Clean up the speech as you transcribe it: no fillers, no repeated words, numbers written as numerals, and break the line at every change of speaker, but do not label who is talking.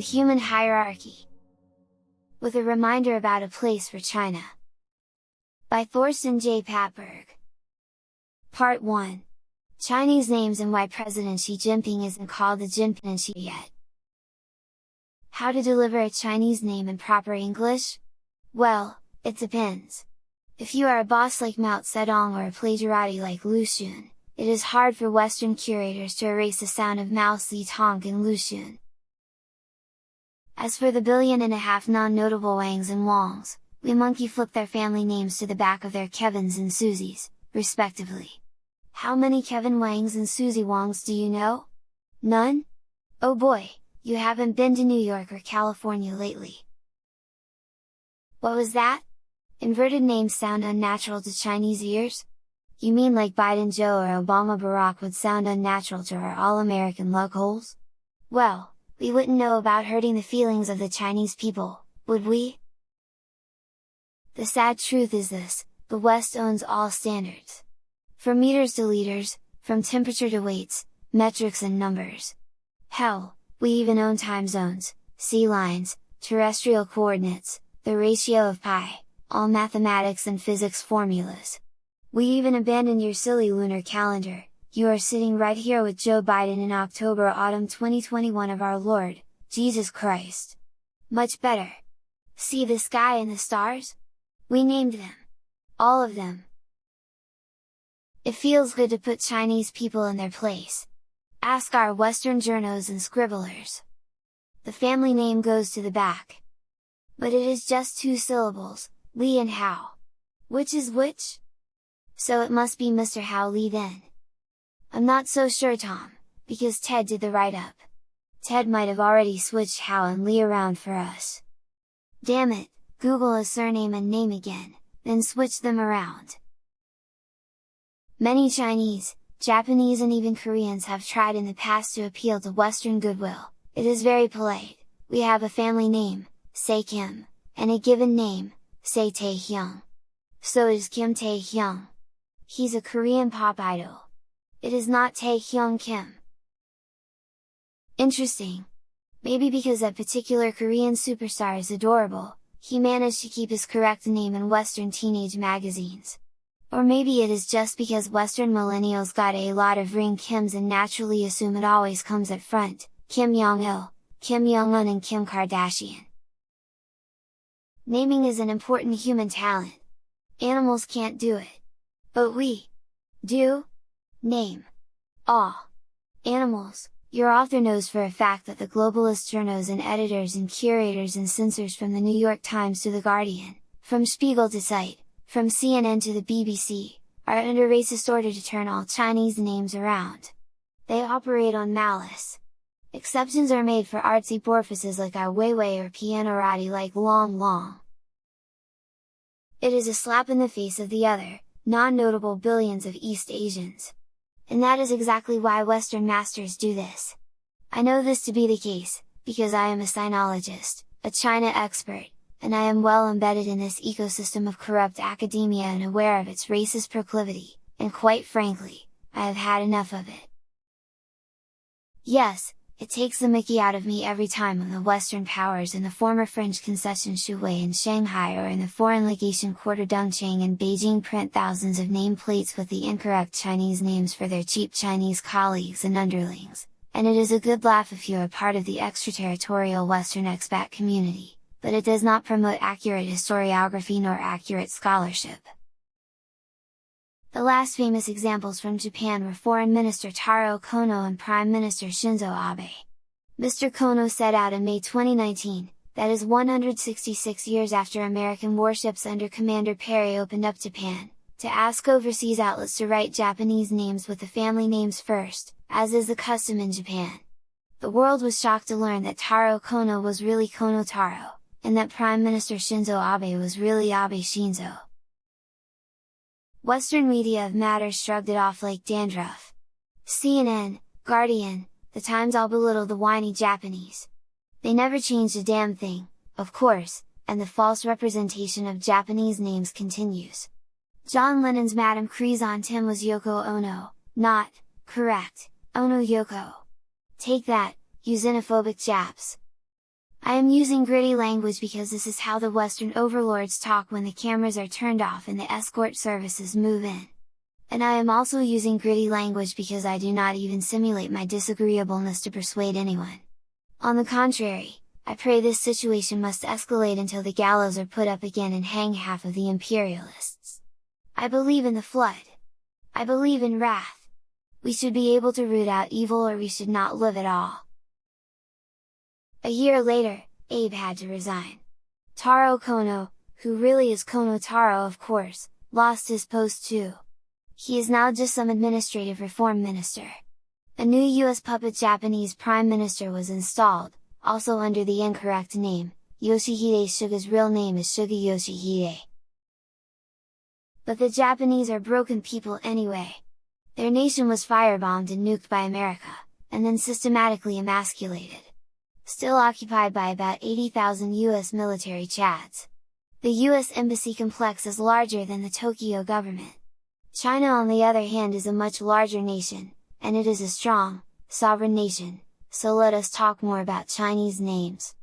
Human Hierarchy. With a reminder about a place for China. By Thorsten J. Pattberg. Part 1. Chinese names and why President Xi Jinping isn't called the Jinping Xi yet. How to deliver a Chinese name in proper English? Well, it depends. If you are a boss like Mao Zedong or a plagiarati like Lu Xun, it is hard for Western curators to erase the sound of Mao Zedong and Lu Xun. As for the 1.5 billion non-notable Wangs and Wongs, we monkey flip their family names to the back of their Kevins and Susies, respectively. How many Kevin Wangs and Susie Wongs do you know? None? Oh boy, you haven't been to New York or California lately. What was that? Inverted names sound unnatural to Chinese ears? You mean like Biden Joe or Obama Barack would sound unnatural to our all-American lugholes? Well, we wouldn't know about hurting the feelings of the Chinese people, would we? The sad truth is this: the West owns all standards. From meters to liters, from temperature to weights, metrics and numbers. Hell, we even own time zones, sea lines, terrestrial coordinates, the ratio of pi, all mathematics and physics formulas. We even abandoned your silly lunar calendar. You are sitting right here with Joe Biden in October-autumn 2021 of our Lord, Jesus Christ. Much better! See the sky and the stars? We named them. All of them. It feels good to put Chinese people in their place. Ask our Western journos and scribblers. The family name goes to the back. But it is just 2 syllables, Li and Hao. Which is which? So it must be Mr. Hao Li then. I'm not so sure, Tom, because Ted did the write-up. Ted might have already switched Hao and Li around for us. Damn it, Google a surname and name again, then switch them around. Many Chinese, Japanese and even Koreans have tried in the past to appeal to Western goodwill. It is very polite. We have a family name, say Kim, and a given name, say Taehyung. So is Kim Taehyung. He's a Korean pop idol. It is not Taehyung Kim. Interesting! Maybe because that particular Korean superstar is adorable, he managed to keep his correct name in Western teenage magazines. Or maybe it is just because Western millennials got a lot of ring Kims and naturally assume it always comes at front, Kim Jong-il, Kim Jong-un and Kim Kardashian. Naming is an important human talent. Animals can't do it. But we do? Name. Aw! Animals! Your author knows for a fact that the globalist journos and editors and curators and censors from the New York Times to the Guardian, from Spiegel to Zeit, from CNN to the BBC, are under racist order to turn all Chinese names around. They operate on malice. Exceptions are made for artsy porpoises like Ai Weiwei or pianorati like Long Long. It is a slap in the face of the other, non-notable billions of East Asians. And that is exactly why Western masters do this. I know this to be the case, because I am a sinologist, a China expert, and I am well embedded in this ecosystem of corrupt academia and aware of its racist proclivity, and quite frankly, I have had enough of it. Yes, it takes the mickey out of me every time when the Western powers in the former French concession Shuwei in Shanghai or in the foreign legation quarter Dongcheng in Beijing print thousands of nameplates with the incorrect Chinese names for their cheap Chinese colleagues and underlings, and it is a good laugh if you are part of the extraterritorial Western expat community, but it does not promote accurate historiography nor accurate scholarship. The last famous examples from Japan were Foreign Minister Taro Kono and Prime Minister Shinzo Abe. Mr. Kono set out in May 2019, that is 166 years after American warships under Commander Perry opened up Japan, to ask overseas outlets to write Japanese names with the family names first, as is the custom in Japan. The world was shocked to learn that Taro Kono was really Kono Taro, and that Prime Minister Shinzo Abe was really Abe Shinzo. Western media have matters shrugged it off like dandruff. CNN, Guardian, The Times all belittle the whiny Japanese. They never changed a damn thing, of course, and the false representation of Japanese names continues. John Lennon's Madame Chrysantheme was Yoko Ono, not, correct, Ono Yoko. Take that, you xenophobic Japs! I am using gritty language because this is how the Western overlords talk when the cameras are turned off and the escort services move in. And I am also using gritty language because I do not even simulate my disagreeableness to persuade anyone. On the contrary, I pray this situation must escalate until the gallows are put up again and hang half of the imperialists. I believe in the flood. I believe in wrath. We should be able to root out evil or we should not live at all. A year later, Abe had to resign. Taro Kono, who really is Kono Taro of course, lost his post too. He is now just some administrative reform minister. A new US puppet Japanese prime minister was installed, also under the incorrect name. Yoshihide Suga's real name is Suga Yoshihide. But the Japanese are broken people anyway. Their nation was firebombed and nuked by America, and then systematically emasculated. Still occupied by about 80,000 US military Chads. The US embassy complex is larger than the Tokyo government. China on the other hand is a much larger nation, and it is a strong, sovereign nation, so let us talk more about Chinese names.